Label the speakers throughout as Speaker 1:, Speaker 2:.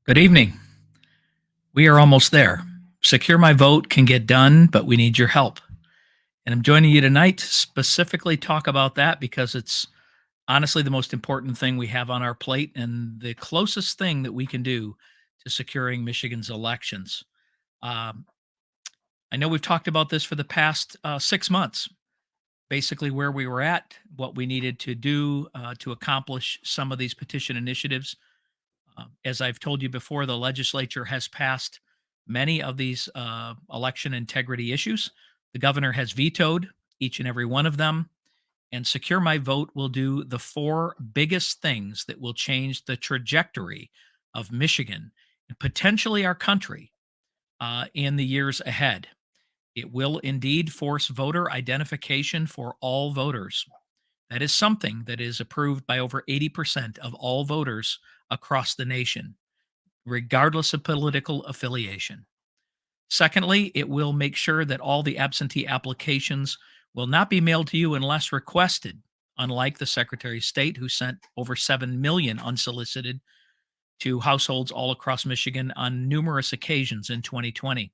Speaker 1: Good evening. We are almost there. Secure My Vote can get done, but we need your help. And I'm joining you tonight to specifically talk about that because it's honestly the most important thing we have on our plate and the closest thing that we can do to securing Michigan's elections. Um, I know we've talked about this for the past 6 months, basically where we were at, what we needed to do to accomplish some of these petition initiatives. As I've told you before, the legislature has passed many of these election integrity issues. The governor has vetoed each and every one of them. And Secure My Vote will do the four biggest things that will change the trajectory of Michigan and potentially our country in the years ahead. It will indeed force voter identification for all voters. That is something that is approved by over 80% of all voters across the nation, regardless of political affiliation. Secondly, it will make sure that all the absentee applications will not be mailed to you unless requested, unlike the Secretary of State, who sent over 7 million unsolicited to households all across Michigan on numerous occasions in 2020.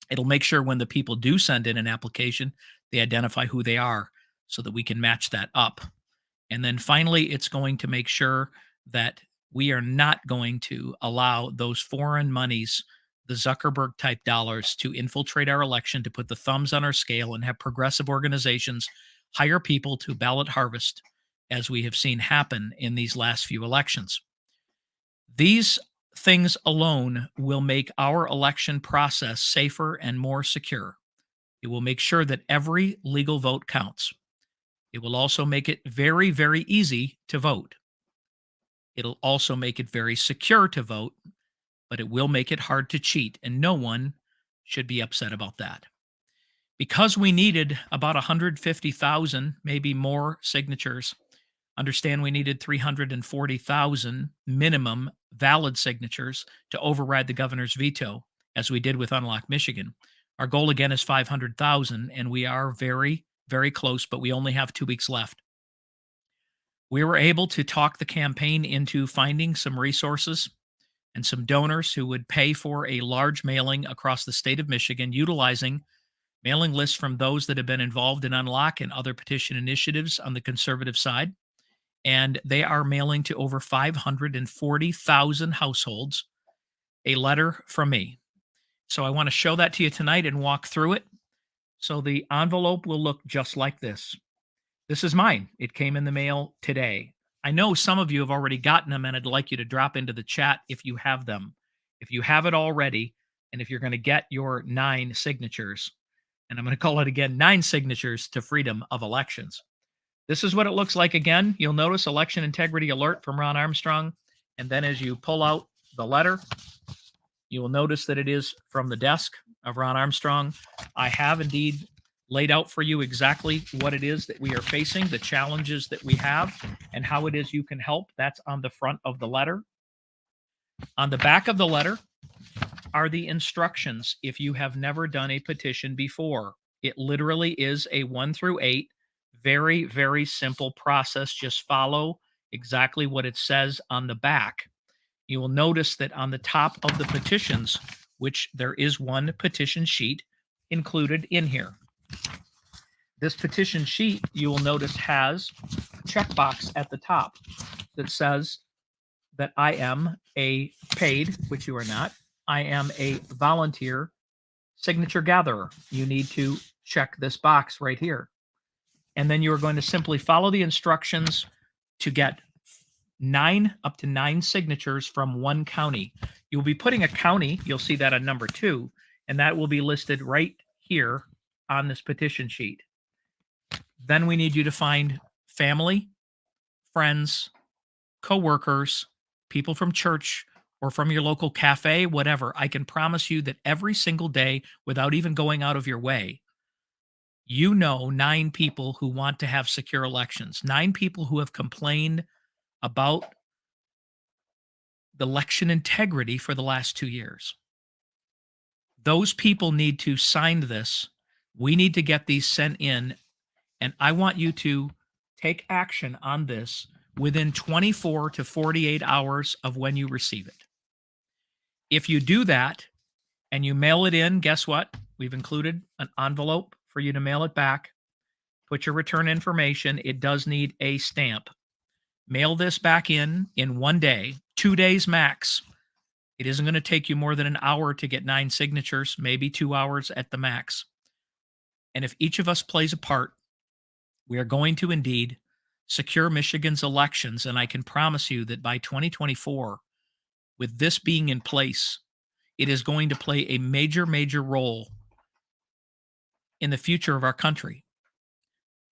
Speaker 1: It'll make sure when the people do send in an application, they identify who they are so that we can match that up. And then finally, it's going to make sure that we are not going to allow those foreign monies, the Zuckerberg type dollars, to infiltrate our election, to put the thumbs on our scale and have progressive organizations hire people to ballot harvest, as we have seen happen in these last few elections. These things alone will make our election process safer and more secure. It will make sure that every legal vote counts. It will also make it very, very easy to vote. It'll also make it very secure to vote, but it will make it hard to cheat, and no one should be upset about that. Because we needed about 150,000, maybe more signatures, understand we needed 340,000 minimum valid signatures to override the governor's veto, as we did with Unlock Michigan. Our goal again is 500,000, and we are very, very close, but we only have 2 weeks left. We were able to talk the campaign into finding some resources and some donors who would pay for a large mailing across the state of Michigan, utilizing mailing lists from those that have been involved in Unlock and other petition initiatives on the conservative side. And they are mailing to over 540,000 households a letter from me. So I want to show that to you tonight and walk through it. So the envelope will look just like this. This is mine. It came in the mail today. I know some of you have already gotten them, and I'd like you to drop into the chat if you have them. If you have it already, and if you're going to get your 9 signatures, and I'm going to call it again, 9 signatures to freedom of elections. This is what it looks like again. You'll notice election integrity alert from Ron Armstrong. And then as you pull out the letter, you will notice that it is from the desk of Ron Armstrong. I have indeed laid out for you exactly what it is that we are facing, the challenges that we have, and how it is you can help. That's on the front of the letter. On the back of the letter are the instructions if you have never done a petition before. It literally is a 1 through 8, very, very simple process. Just follow exactly what it says on the back. You will notice that on the top of the petitions, which there is one petition sheet included in here. This petition sheet, you will notice, has a checkbox at the top that says that I am a paid, which you are not, I am a volunteer signature gatherer. You need to check this box right here. And then you are going to simply follow the instructions to get up to 9 signatures from one county. You'll be putting a county, you'll see that on number 2, and that will be listed right here on this petition sheet. Then we need you to find family, friends, coworkers, people from church or from your local cafe, whatever. I can promise you that every single day, without even going out of your way, you know 9 people who want to have secure elections, 9 people who have complained about the election integrity for the last 2 years. Those people need to sign this. We need to get these sent in, and I want you to take action on this within 24 to 48 hours of when you receive it. If you do that and you mail it in, guess what? We've included an envelope for you to mail it back. Put your return information. It does need a stamp. Mail this back in 1 day, 2 days max. It isn't going to take you more than an hour to get 9 signatures, maybe 2 hours at the max. And if each of us plays a part, we are going to indeed secure Michigan's elections. And I can promise you that by 2024, with this being in place, it is going to play a major, major role in the future of our country.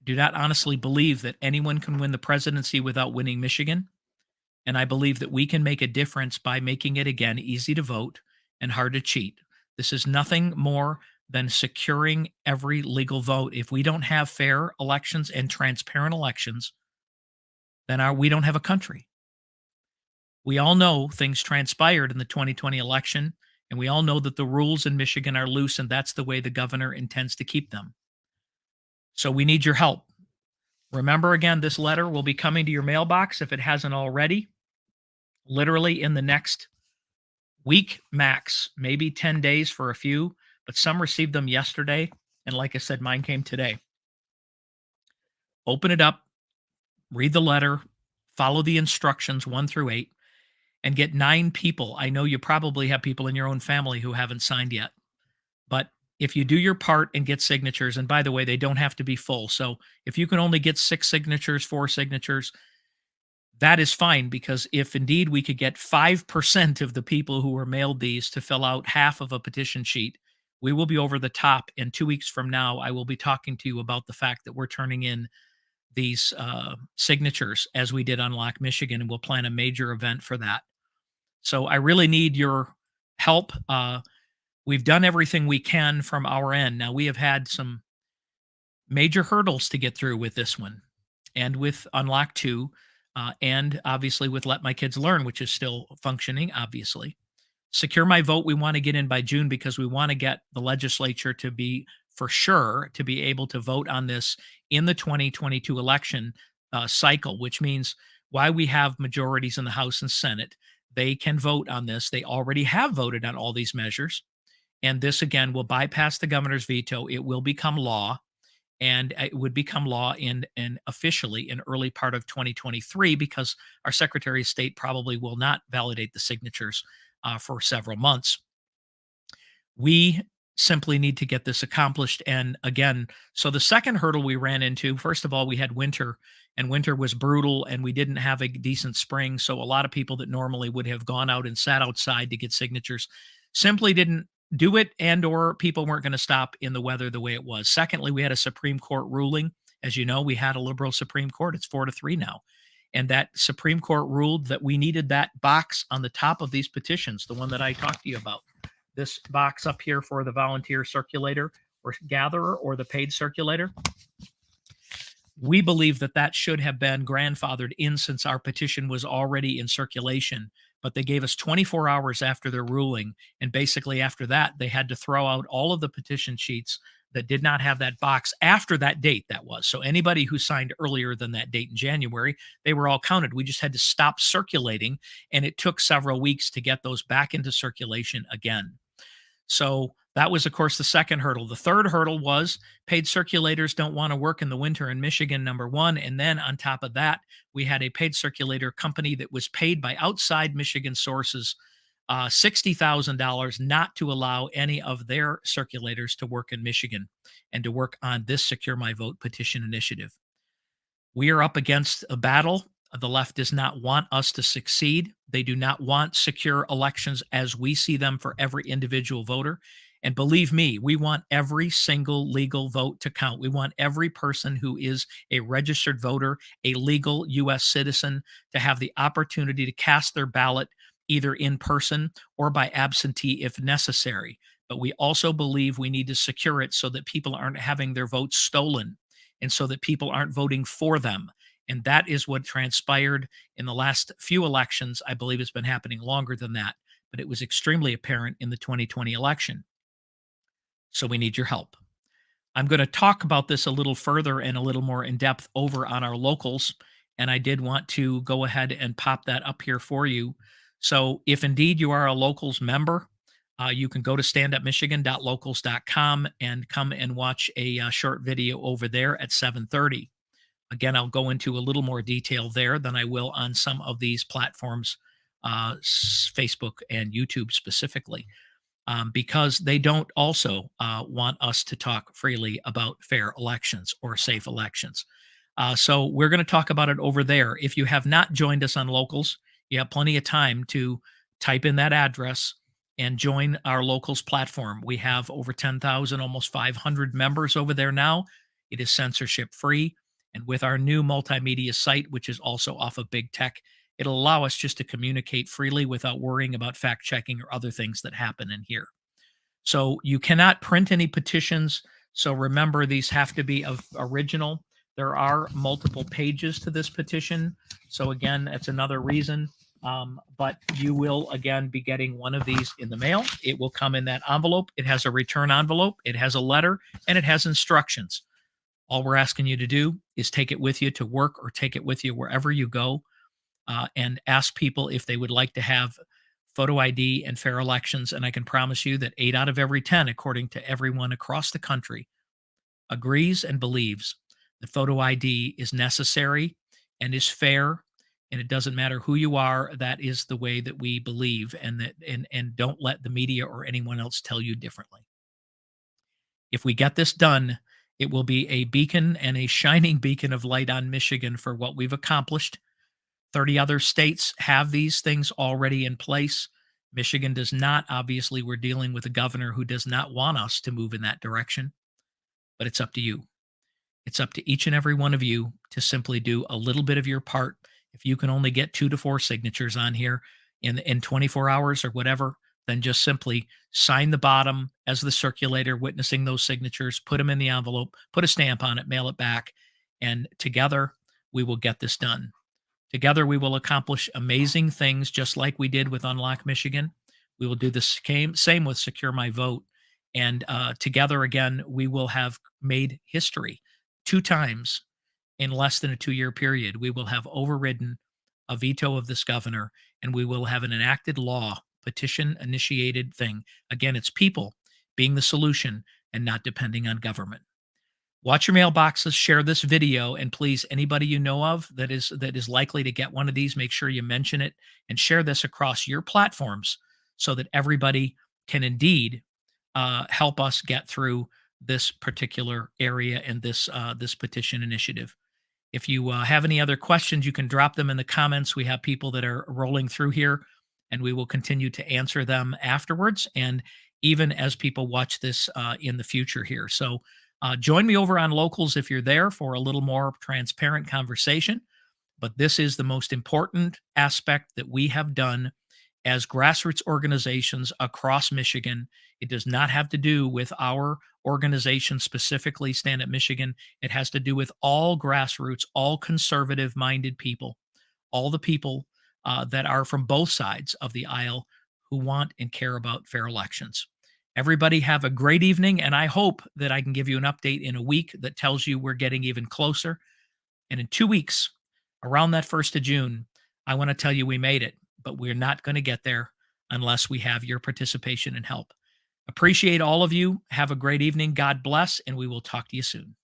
Speaker 1: Do not honestly believe that anyone can win the presidency without winning Michigan. And I believe that we can make a difference by making it again easy to vote and hard to cheat. This is nothing more than securing every legal vote. If we don't have fair elections and transparent elections, then we don't have a country. We all know things transpired in the 2020 election, and we all know that the rules in Michigan are loose, and that's the way the governor intends to keep them. So we need your help. Remember, again, this letter will be coming to your mailbox if it hasn't already, literally in the next week max, maybe 10 days for a few, but some received them yesterday. And like I said, mine came today. Open it up, read the letter, follow the instructions 1 through 8, and get 9 people. I know you probably have people in your own family who haven't signed yet, but if you do your part and get signatures, and by the way, they don't have to be full. So if you can only get 6 signatures, 4 signatures, that is fine, because if indeed we could get 5% of the people who were mailed these to fill out half of a petition sheet, we will be over the top. And 2 weeks from now, I will be talking to you about the fact that we're turning in these signatures as we did Unlock Michigan, and we'll plan a major event for that. So I really need your help. We've done everything we can from our end. Now, we have had some major hurdles to get through with this one and with Unlock 2, and obviously with Let My Kids Learn, which is still functioning, obviously. Secure My Vote, we want to get in by June because we want to get the legislature to be, for sure, to be able to vote on this in the 2022 election cycle, which means why we have majorities in the House and Senate. They can vote on this. They already have voted on all these measures. And this, again, will bypass the governor's veto. It will become law, and it would become law in officially in early part of 2023, because our Secretary of State probably will not validate the signatures for several months. We simply need to get this accomplished. And again, so the second hurdle we ran into, first of all, we had winter, and winter was brutal, and we didn't have a decent spring. So a lot of people that normally would have gone out and sat outside to get signatures simply didn't do it, and or people weren't going to stop in the weather the way it was. Secondly, we had a Supreme Court ruling. As you know, we had a liberal Supreme Court. It's 4-3 now. And that Supreme Court ruled that we needed that box on the top of these petitions, the one that I talked to you about. This box up here for the volunteer circulator or gatherer or the paid circulator. We believe that that should have been grandfathered in since our petition was already in circulation, but they gave us 24 hours after their ruling. And basically after that, they had to throw out all of the petition sheets that did not have that box after that date that was. So anybody who signed earlier than that date in January, they were all counted. We just had to stop circulating, and it took several weeks to get those back into circulation again. So that was, of course, the second hurdle. The third hurdle was paid circulators don't want to work in the winter in Michigan, number one. And then on top of that, we had a paid circulator company that was paid by outside Michigan sources $60,000 not to allow any of their circulators to work in Michigan and to work on this Secure My Vote petition initiative. We are up against a battle. The left does not want us to succeed. They do not want secure elections as we see them for every individual voter. And believe me, we want every single legal vote to count. We want every person who is a registered voter, a legal U.S. citizen, to have the opportunity to cast their ballot either in person or by absentee if necessary. But we also believe we need to secure it so that people aren't having their votes stolen and so that people aren't voting for them. And that is what transpired in the last few elections. I believe it's been happening longer than that, but it was extremely apparent in the 2020 election. So we need your help. I'm going to talk about this a little further and a little more in depth over on our locals. And I did want to go ahead and pop that up here for you So if indeed you are a locals member, you can go to standupmichigan.locals.com and come and watch a short video over there at 7:30. Again, I'll go into a little more detail there than I will on some of these platforms, Facebook and YouTube specifically, because they don't also want us to talk freely about fair elections or safe elections. So we're going to talk about it over there. If you have not joined us on locals, you have plenty of time to type in that address and join our locals platform. We have over 10,000, almost 500 members over there now. It is censorship free. And with our new multimedia site, which is also off of big tech, it'll allow us just to communicate freely without worrying about fact checking or other things that happen in here. So you cannot print any petitions. So remember, these have to be of original. There are multiple pages to this petition. So again, that's another reason. But you will again be getting one of these in the mail. It will come in that envelope. It has a return envelope. It has a letter and it has instructions. All we're asking you to do is take it with you to work or take it with you wherever you go, and ask people if they would like to have photo ID and fair elections. And I can promise you that 8 out of every 10, according to everyone across the country, agrees and believes that photo ID is necessary and is fair. And it doesn't matter who you are. That is the way that we believe, and don't let the media or anyone else tell you differently. If we get this done, it will be a beacon and a shining beacon of light on Michigan for what we've accomplished. 30 other states have these things already in place. Michigan does not. Obviously, we're dealing with a governor who does not want us to move in that direction, but it's up to you. It's up to each and every one of you to simply do a little bit of your part. If you can only get 2 to 4 signatures on here in 24 hours or whatever, then just simply sign the bottom as the circulator witnessing those signatures, put them in the envelope, put a stamp on it, mail it back, and together we will get this done. Together, we will accomplish amazing things, just like we did with Unlock Michigan. We will do the same with Secure My Vote. And together, again, we will have made history 2 times in less than a 2-year period. We will have overridden a veto of this governor, and we will have an enacted law, petition initiated thing. Again, it's people being the solution and not depending on government. Watch your mailboxes, share this video, and please, anybody you know of that is likely to get one of these, make sure you mention it and share this across your platforms so that everybody can indeed help us get through this particular area and this petition initiative. If you have any other questions, you can drop them in the comments. We have people that are rolling through here, and we will continue to answer them afterwards, and even as people watch this in the future here. So join me over on Locals if you're there for a little more transparent conversation. But this is the most important aspect that we have done as grassroots organizations across Michigan. It does not have to do with our organization specifically, Stand Up Michigan. It has to do with all grassroots, all conservative minded people, all the people that are from both sides of the aisle who want and care about fair elections. Everybody have a great evening, and I hope that I can give you an update in a week that tells you we're getting even closer. And in 2 weeks, around that 1st of June, I want to tell you we made it, but we're not going to get there unless we have your participation and help. Appreciate all of you. Have a great evening. God bless, and we will talk to you soon.